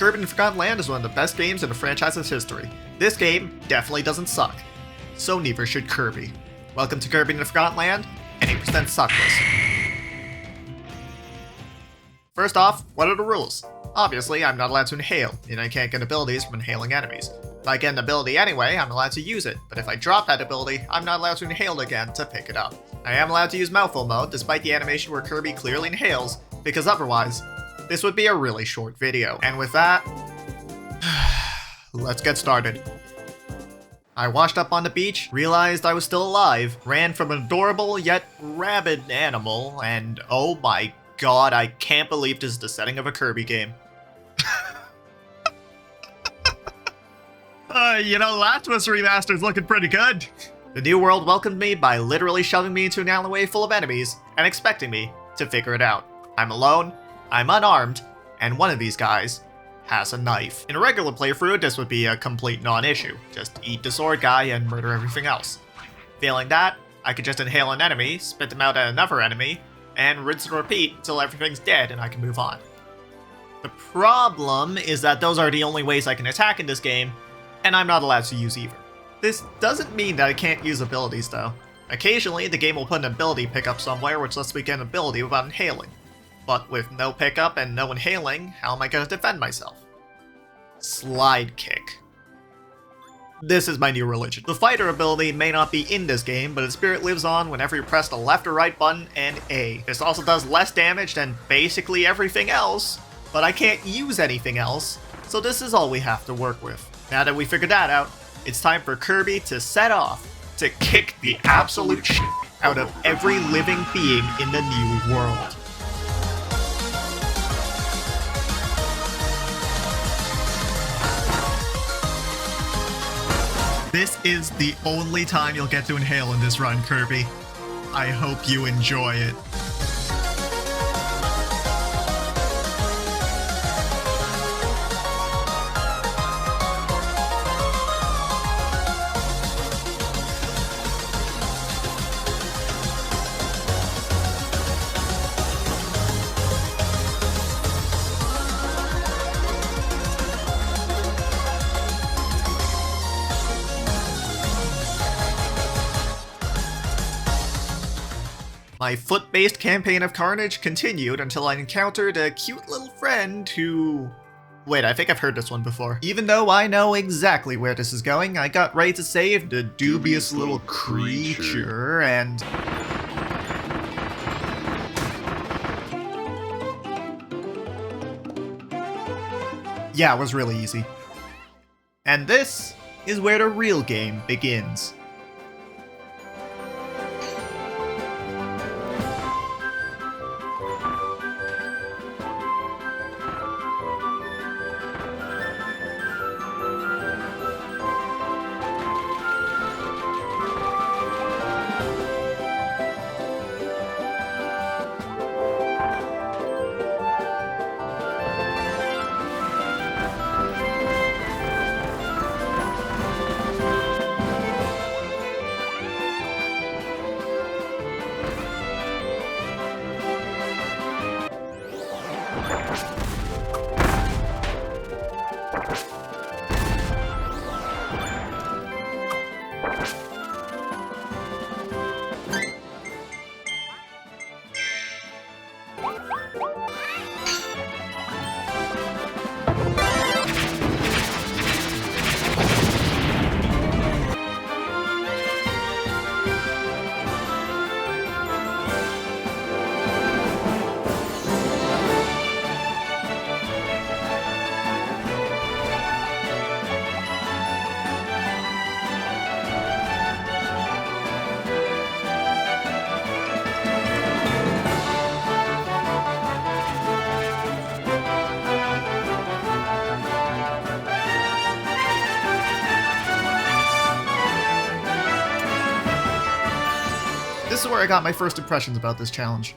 Kirby and Forgotten Land is one of the best games in the franchise's history. This game definitely doesn't suck. So neither should Kirby. Welcome to Kirby and the Forgotten Land, 80% suckless. First off, what are the rules? Obviously, I'm not allowed to inhale, and I can't get abilities from inhaling enemies. If I get an ability anyway, I'm allowed to use it, but if I drop that ability, I'm not allowed to inhale it again to pick it up. I am allowed to use mouthful mode, despite the animation where Kirby clearly inhales, because otherwise, this would be a really short video. And with that, let's get started. I washed up on the beach, realized I was still alive, ran from an adorable yet rabid animal, and oh my god, I can't believe this is the setting of a Kirby game. Last was Remastered's looking pretty good. The new world welcomed me by literally shoving me into an alleyway full of enemies and expecting me to figure it out. I'm alone, I'm unarmed, and one of these guys has a knife. In a regular playthrough, this would be a complete non-issue. Just eat the sword guy and murder everything else. Failing that, I could just inhale an enemy, spit them out at another enemy, and rinse and repeat until everything's dead and I can move on. The problem is that those are the only ways I can attack in this game, and I'm not allowed to use either. This doesn't mean that I can't use abilities though. Occasionally, the game will put an ability pickup somewhere which lets me get an ability without inhaling. But with no pickup and no inhaling, how am I going to defend myself? Slide kick. This is my new religion. The fighter ability may not be in this game, but its spirit lives on whenever you press the left or right button and A. This also does less damage than basically everything else, but I can't use anything else, so this is all we have to work with. Now that we figured that out, it's time for Kirby to set off to kick the absolute shit out of every living being in the new world. This is the only time you'll get to inhale in this run, Kirby. I hope you enjoy it. My foot-based campaign of carnage continued until I encountered a cute little friend who... Wait, I think I've heard this one before. Even though I know exactly where this is going, I got ready to save the dubious little creature and... Yeah, it was really easy. And this is where the real game begins. This is where I got my first impressions about this challenge.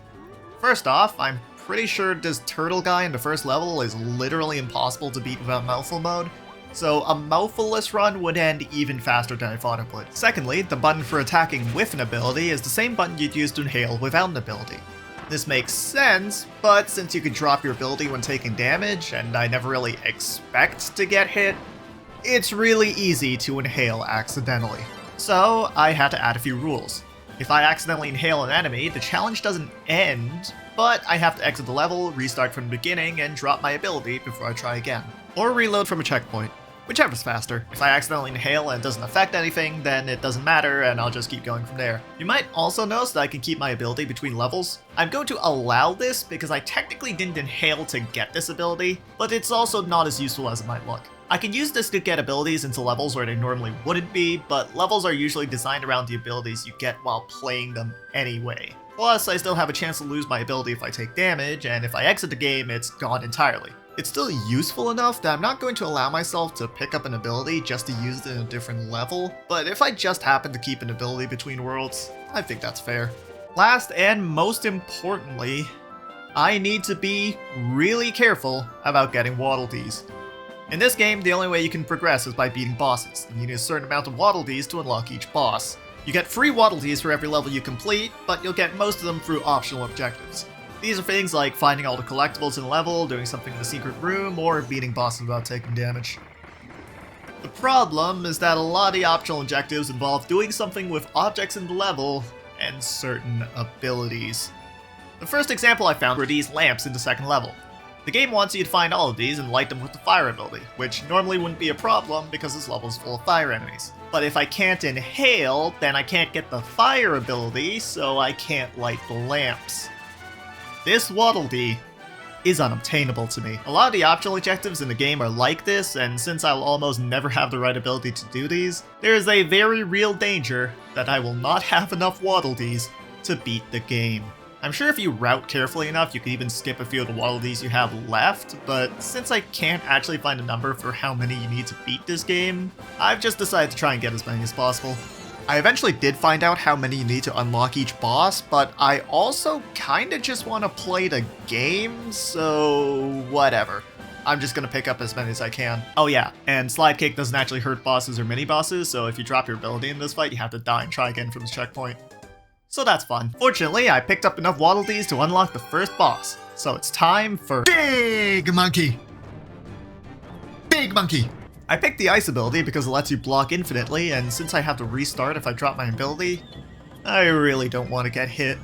First off, I'm pretty sure this turtle guy in the first level is literally impossible to beat without mouthful mode, so a mouthful-less run would end even faster than I thought it would. Secondly, the button for attacking with an ability is the same button you'd use to inhale without an ability. This makes sense, but since you can drop your ability when taking damage, and I never really expect to get hit, it's really easy to inhale accidentally. So I had to add a few rules. If I accidentally inhale an enemy, the challenge doesn't end, but I have to exit the level, restart from the beginning, and drop my ability before I try again. Or reload from a checkpoint. Whichever's faster. If I accidentally inhale and it doesn't affect anything, then it doesn't matter and I'll just keep going from there. You might also notice that I can keep my ability between levels. I'm going to allow this because I technically didn't inhale to get this ability, but it's also not as useful as it might look. I can use this to get abilities into levels where they normally wouldn't be, but levels are usually designed around the abilities you get while playing them anyway. Plus, I still have a chance to lose my ability if I take damage, and if I exit the game, it's gone entirely. It's still useful enough that I'm not going to allow myself to pick up an ability just to use it in a different level, but if I just happen to keep an ability between worlds, I think that's fair. Last and most importantly, I need to be really careful about getting Waddle Dees. In this game, the only way you can progress is by beating bosses, and you need a certain amount of Waddle Dees to unlock each boss. You get free Waddle Dees for every level you complete, but you'll get most of them through optional objectives. These are things like finding all the collectibles in a level, doing something in the secret room, or beating bosses without taking damage. The problem is that a lot of the optional objectives involve doing something with objects in the level and certain abilities. The first example I found were these lamps in the second level. The game wants you to find all of these and light them with the fire ability, which normally wouldn't be a problem because this level is full of fire enemies. But if I can't inhale, then I can't get the fire ability, so I can't light the lamps. This Waddle Dee is unobtainable to me. A lot of the optional objectives in the game are like this, and since I'll almost never have the right ability to do these, there is a very real danger that I will not have enough Waddle Dees to beat the game. I'm sure if you route carefully enough, you could even skip a few of the Waddle Dees you have left, but since I can't actually find a number for how many you need to beat this game, I've just decided to try and get as many as possible. I eventually did find out how many you need to unlock each boss, but I also kinda just want to play the game, so whatever. I'm just gonna pick up as many as I can. Oh yeah, and Slide Kick doesn't actually hurt bosses or mini-bosses, so if you drop your ability in this fight, you have to die and try again from the checkpoint. So that's fun. Fortunately, I picked up enough Waddle Dees to unlock the first boss, so it's time for Big Monkey! Big Monkey! I picked the Ice ability because it lets you block infinitely, and since I have to restart if I drop my ability, I really don't want to get hit.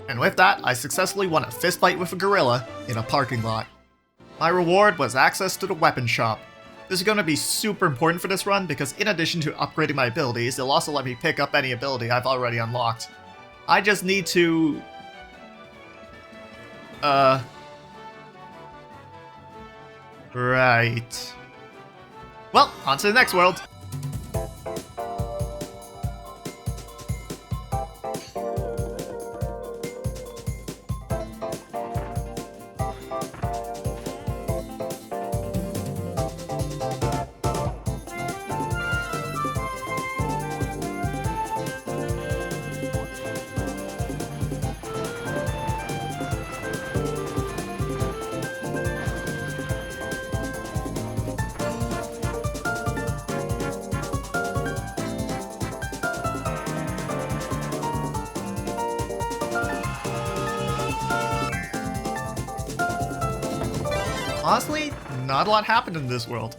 And with that, I successfully won a fistfight with a gorilla in a parking lot. My reward was access to the weapon shop. This is going to be super important for this run because in addition to upgrading my abilities, it'll also let me pick up any ability I've already unlocked. I just need to... Right. Well, on to the next world. Honestly, not a lot happened in this world.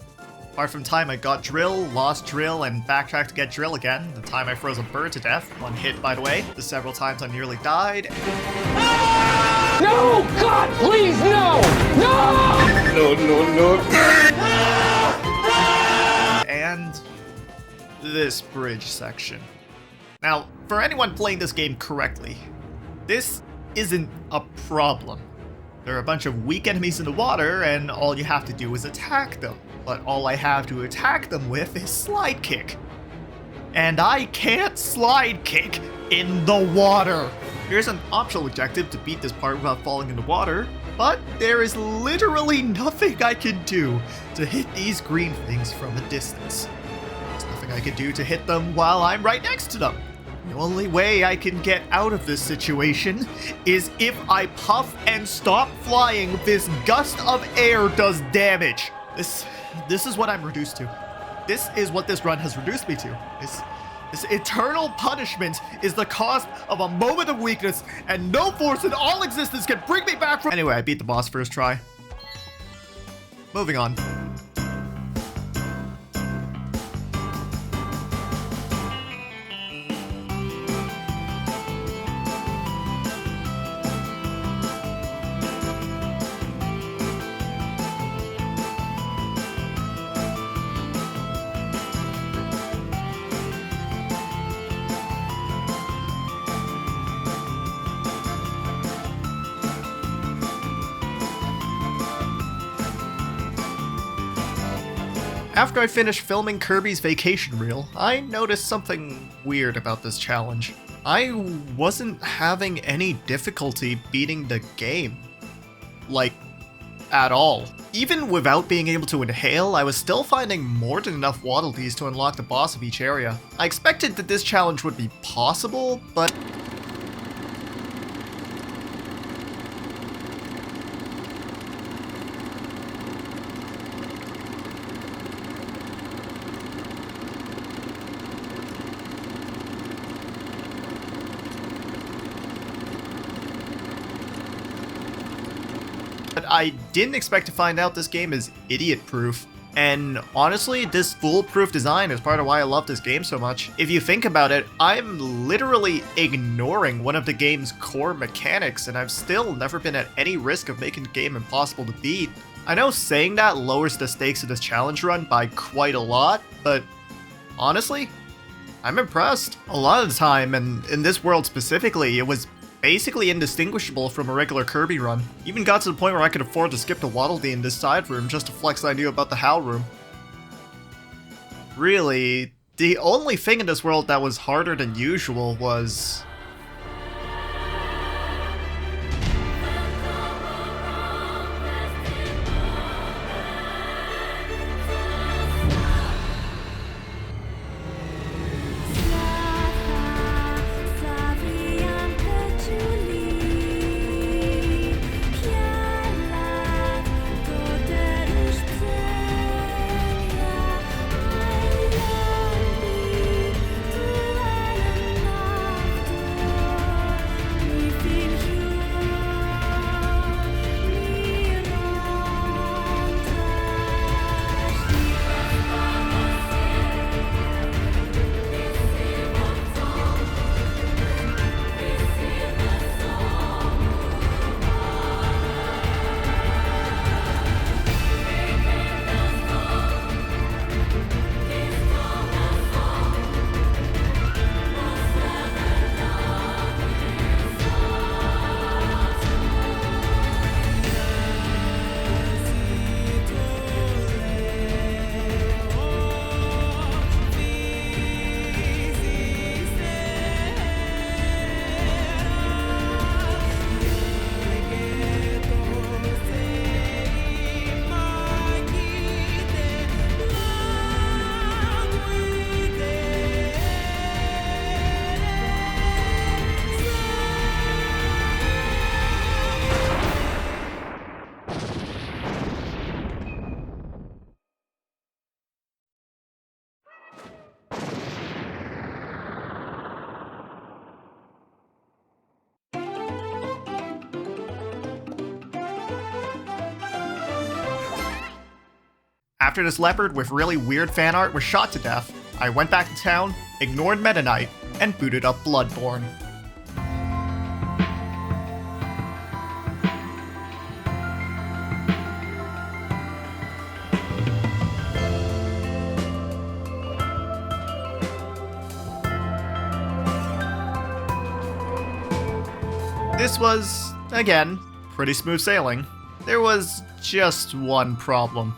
Apart from time I got drill, lost drill, and backtracked to get drill again, the time I froze a bird to death, one hit by the way, the several times I nearly died. No! God, please, no! No! No, no, no. And this bridge section. Now, for anyone playing this game correctly, this isn't a problem. There are a bunch of weak enemies in the water, and all you have to do is attack them. But all I have to attack them with is slide kick. And I can't slide kick in the water. Here's an optional objective to beat this part without falling in the water, but there is literally nothing I can do to hit these green things from a distance. There's nothing I can do to hit them while I'm right next to them. The only way I can get out of this situation is if I puff and stop flying. This gust of air does damage. This is what I'm reduced to. This is what this run has reduced me to. This eternal punishment is the cost of a moment of weakness, and no force in all existence can bring me back from— Anyway, I beat the boss first try. Moving on. After I finished filming Kirby's vacation reel, I noticed something weird about this challenge. I wasn't having any difficulty beating the game. Like, at all. Even without being able to inhale, I was still finding more than enough Waddle Dees to unlock the boss of each area. I expected that this challenge would be possible, but I didn't expect to find out this game is idiot-proof. And honestly, this foolproof design is part of why I love this game so much. If you think about it, I'm literally ignoring one of the game's core mechanics, and I've still never been at any risk of making the game impossible to beat. I know saying that lowers the stakes of this challenge run by quite a lot, but honestly, I'm impressed. A lot of the time, and in this world specifically, it was basically indistinguishable from a regular Kirby run. Even got to the point where I could afford to skip the Waddle Dee in this side room just to flex I knew about the Howl room. Really, the only thing in this world that was harder than usual was— After this leopard with really weird fan art was shot to death, I went back to town, ignored Meta Knight, and booted up Bloodborne. This was, again, pretty smooth sailing. There was just one problem.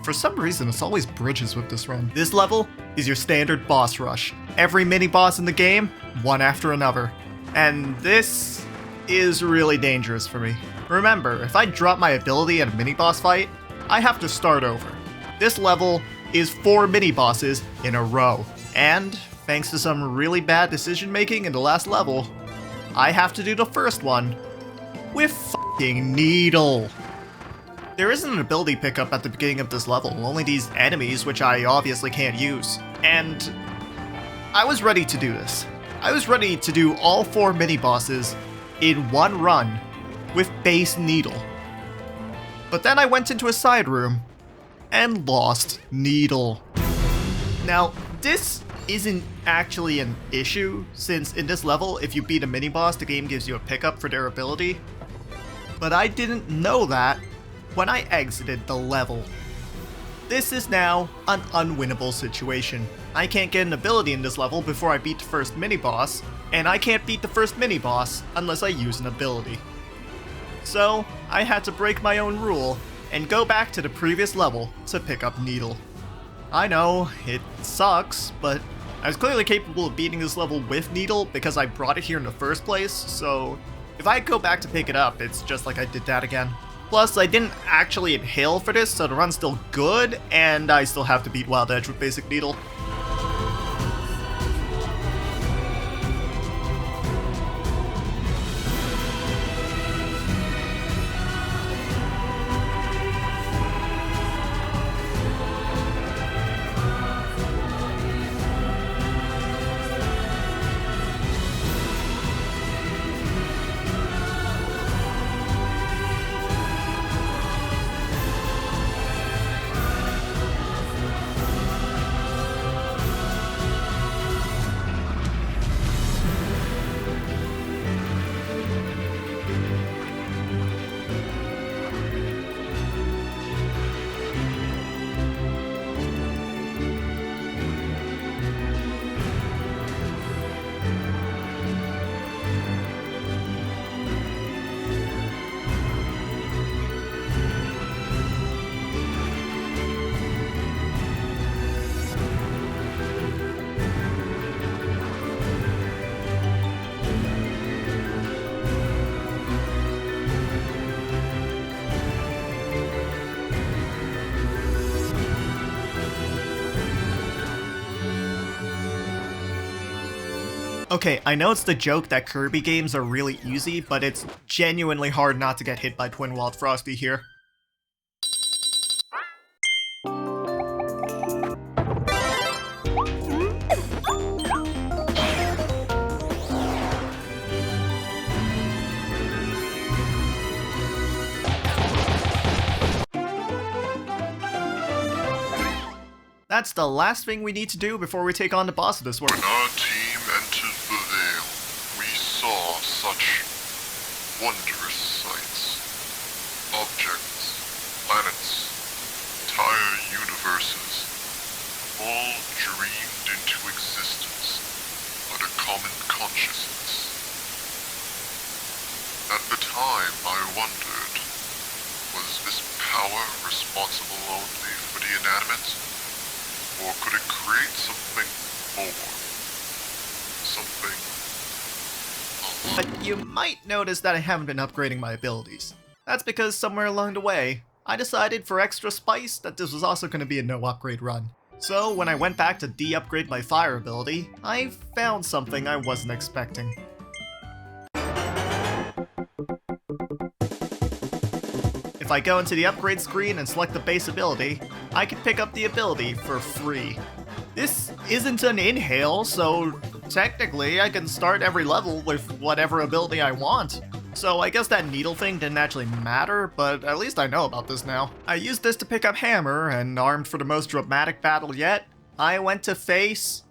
For some reason, it's always bridges with this run. This level is your standard boss rush. Every mini-boss in the game, one after another. And this is really dangerous for me. Remember, if I drop my ability at a mini-boss fight, I have to start over. This level is 4 mini-bosses in a row. And, thanks to some really bad decision-making in the last level, I have to do the first one with f***ing Needle. There isn't an ability pickup at the beginning of this level, only these enemies, which I obviously can't use. And I was ready to do this. I was ready to do all 4 mini-bosses in one run with base Needle. But then I went into a side room and lost Needle. Now, this isn't actually an issue, since in this level, if you beat a mini-boss, the game gives you a pickup for their ability. But I didn't know that when I exited the level. This is now an unwinnable situation. I can't get an ability in this level before I beat the first mini-boss, and I can't beat the first mini-boss unless I use an ability. So, I had to break my own rule and go back to the previous level to pick up Needle. I know, it sucks, but I was clearly capable of beating this level with Needle because I brought it here in the first place, so if I go back to pick it up, it's just like I did that again. Plus, I didn't actually inhale for this, so the run's still good, and I still have to beat Wild Edge with basic Needle. Okay, I know it's the joke that Kirby games are really easy, but it's genuinely hard not to get hit by Twin Walled Frosty here. That's the last thing we need to do before we take on the boss of this world. When our team entered the Veil, we saw such wondrous sights. Objects, planets, entire universes, all dreamed into existence, but a common consciousness. At the time, I wondered, was this power responsible only for the inanimate? Or could it create something more? Something... But you might notice that I haven't been upgrading my abilities. That's because somewhere along the way, I decided for extra spice that this was also going to be a no upgrade run. So when I went back to de-upgrade my fire ability, I found something I wasn't expecting. If I go into the upgrade screen and select the base ability, I can pick up the ability for free. This isn't an inhale, so technically I can start every level with whatever ability I want. So I guess that needle thing didn't actually matter, but at least I know about this now. I used this to pick up hammer, and armed for the most dramatic battle yet, I went to face...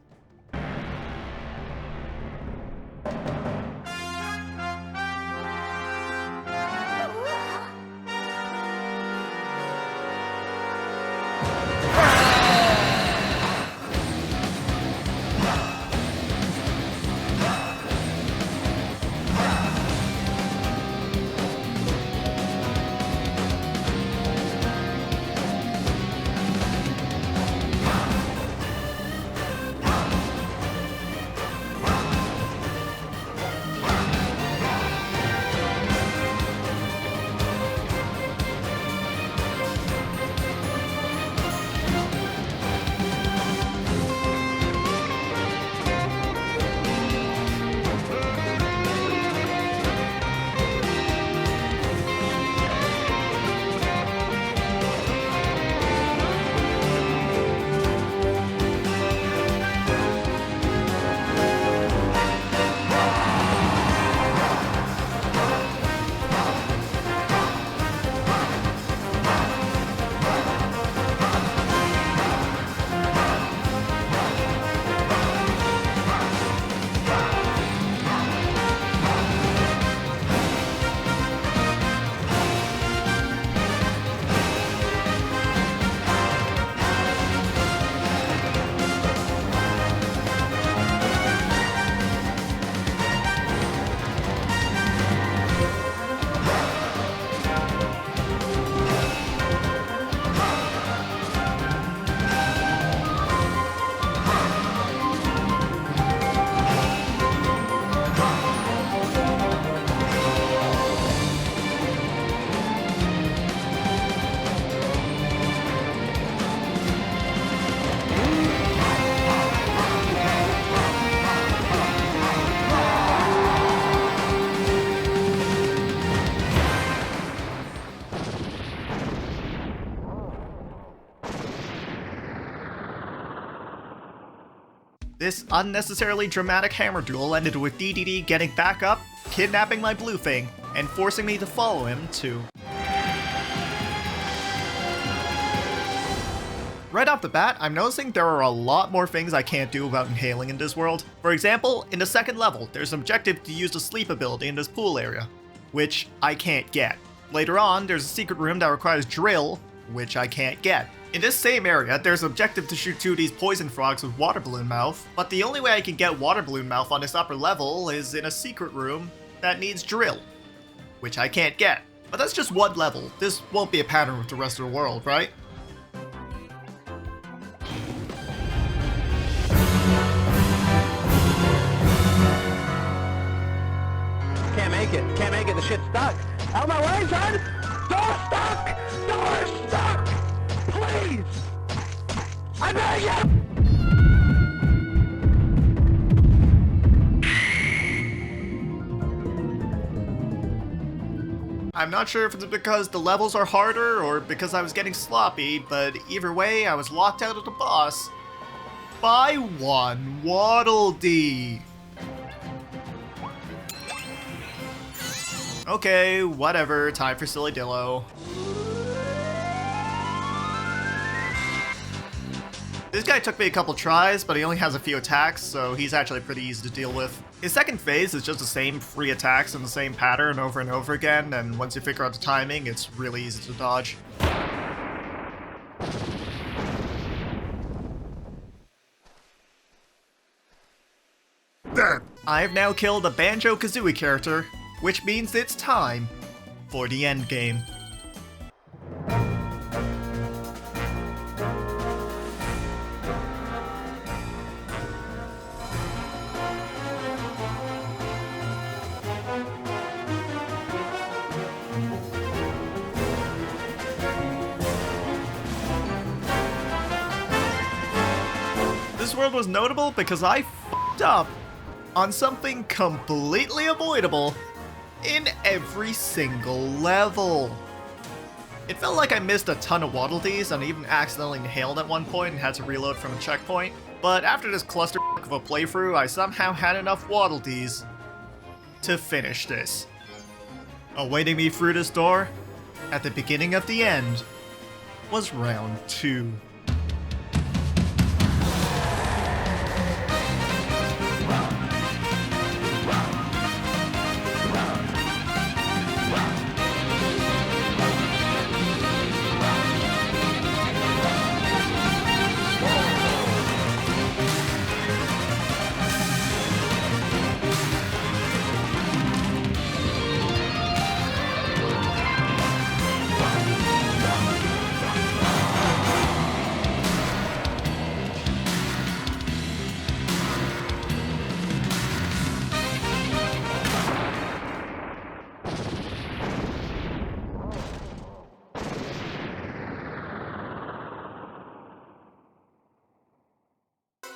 This unnecessarily dramatic hammer duel ended with DDD getting back up, kidnapping my blue thing, and forcing me to follow him to... Right off the bat, I'm noticing there are a lot more things I can't do about inhaling in this world. For example, in the second level, there's an objective to use the sleep ability in this pool area, which I can't get. Later on, there's a secret room that requires drill, which I can't get. In this same area, there's an objective to shoot 2 of these poison frogs with water balloon mouth, but the only way I can get water balloon mouth on this upper level is in a secret room that needs drill, which I can't get. But that's just one level. This won't be a pattern with the rest of the world, right? Can't make it, the shit's stuck. Out of my way, son! Door stuck! Door stuck! Please! I beg you! I'm not sure if it's because the levels are harder or because I was getting sloppy, but either way, I was locked out of the boss by one Waddle Dee. Okay, whatever, time for Silly Dillo. This guy took me a couple tries, but he only has a few attacks, so he's actually pretty easy to deal with. His second phase is just the same 3 attacks in the same pattern over and over again, and once you figure out the timing, it's really easy to dodge. I have now killed a Banjo-Kazooie character, which means it's time for the endgame. This world was notable because I f***ed up on something completely avoidable in every single level. It felt like I missed a ton of Waddle Dees and even accidentally inhaled at one point and had to reload from a checkpoint, but after this cluster of a playthrough, I somehow had enough Waddle Dees to finish this. Awaiting me through this door, at the beginning of the end, was round 2.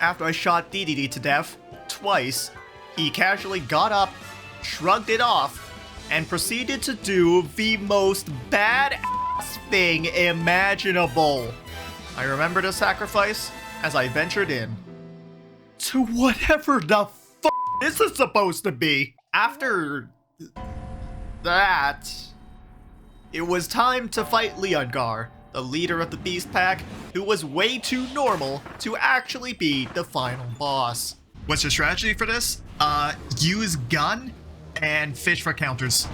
After I shot DDD to death twice, he casually got up, shrugged it off, and proceeded to do the most badass thing imaginable. I remember the sacrifice as I ventured in to whatever the f this is supposed to be. After that, it was time to fight Leongar, the leader of the Beast Pack, who was way too normal to actually be the final boss. What's your strategy for this? Use gun and fish for counters.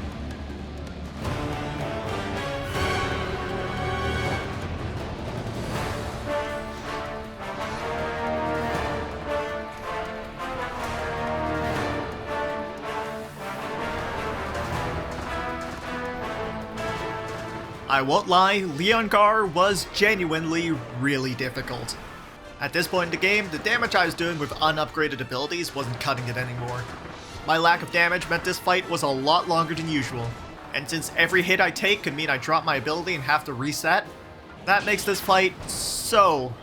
I won't lie, Leongar was genuinely really difficult. At this point in the game, the damage I was doing with unupgraded abilities wasn't cutting it anymore. My lack of damage meant this fight was a lot longer than usual, and since every hit I take could mean I drop my ability and have to reset, that makes this fight so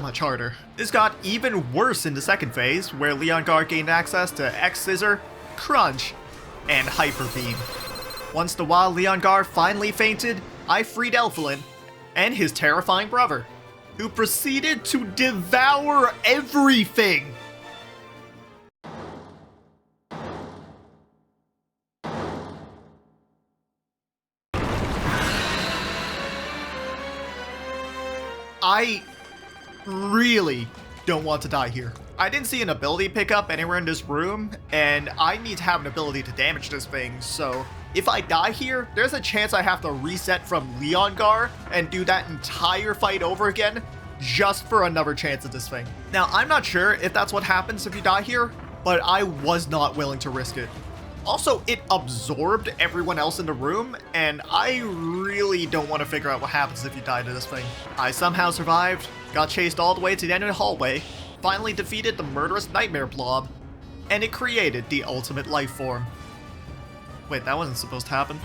much harder. This got even worse in the second phase, where Leongar gained access to X-Scissor, Crunch, and Hyper Beam. Once the wild Leongar finally fainted, I freed Elfilin and his terrifying brother, who proceeded to devour everything. I really don't want to die here. I didn't see an ability pickup anywhere in this room, and I need to have an ability to damage this thing, so if I die here, there's a chance I have to reset from Leongar and do that entire fight over again just for another chance at this thing. Now, I'm not sure if that's what happens if you die here, but I was not willing to risk it. Also, it absorbed everyone else in the room, and I really don't want to figure out what happens if you die to this thing. I somehow survived, got chased all the way to the end of the hallway, finally defeated the murderous nightmare blob, and it created the ultimate life form. Wait, that wasn't supposed to happen.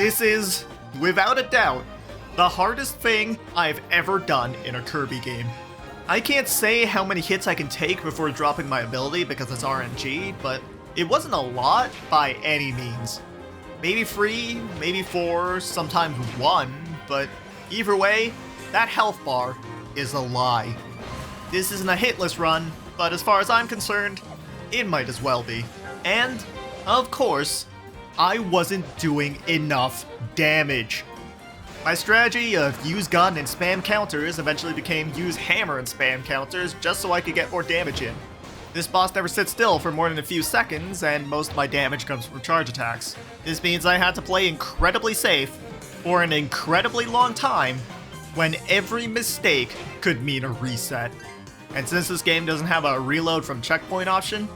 This is, without a doubt, the hardest thing I've ever done in a Kirby game. I can't say how many hits I can take before dropping my ability because it's RNG, but it wasn't a lot by any means. Maybe 3, maybe 4, sometimes 1, but either way, that health bar is a lie. This isn't a hitless run, but as far as I'm concerned, it might as well be. And, of course, I wasn't doing enough damage. My strategy of use gun and spam counters eventually became use hammer and spam counters just so I could get more damage in. This boss never sits still for more than a few seconds, and most of my damage comes from charge attacks. This means I had to play incredibly safe for an incredibly long time when every mistake could mean a reset. And since this game doesn't have a reload from checkpoint option,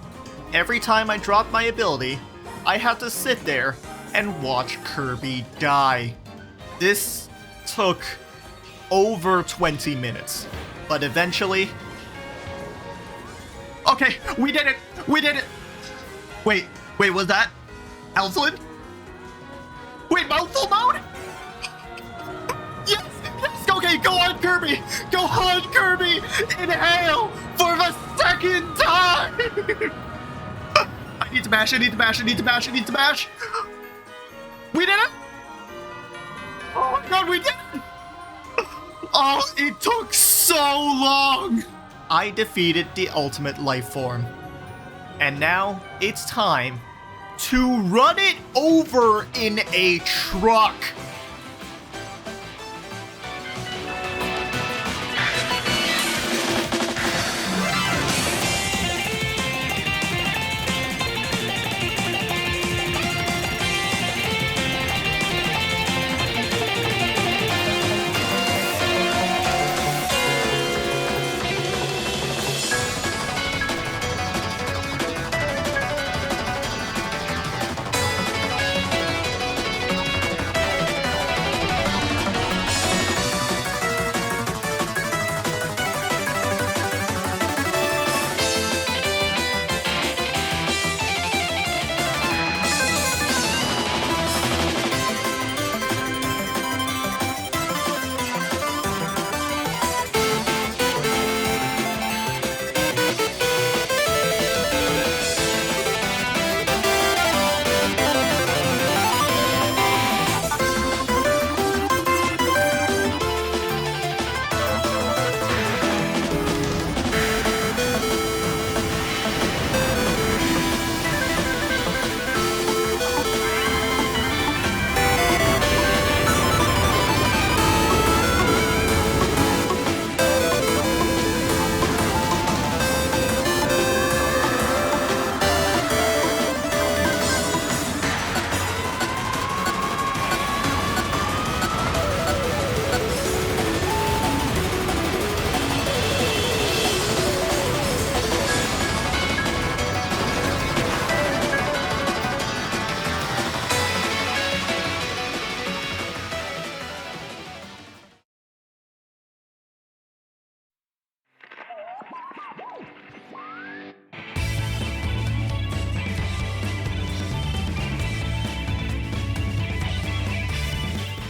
every time I dropped my ability, I had to sit there and watch Kirby die. This took over 20 minutes, but eventually... Okay, we did it! We did it! Wait, was that Alphalin? Wait, mouthful mode? Yes! Okay, go on, Kirby! Go on, Kirby! Inhale for the second time! I need to mash, I need to mash, I need to mash, I need to mash! We did it! Oh my god, we did it! Oh, it took so long! I defeated the ultimate life form. And now, it's time to run it over in a truck!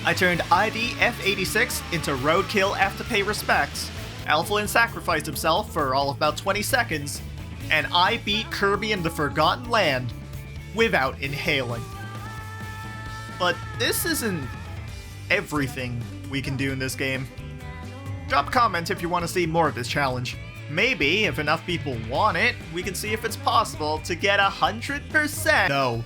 I turned ID F86 into Roadkill F to pay respects. Alphalin sacrificed himself for all of about 20 seconds, and I beat Kirby in the Forgotten Land without inhaling. But this isn't everything we can do in this game. Drop a comment if you want to see more of this challenge. Maybe, if enough people want it, we can see if it's possible to get 100%. No.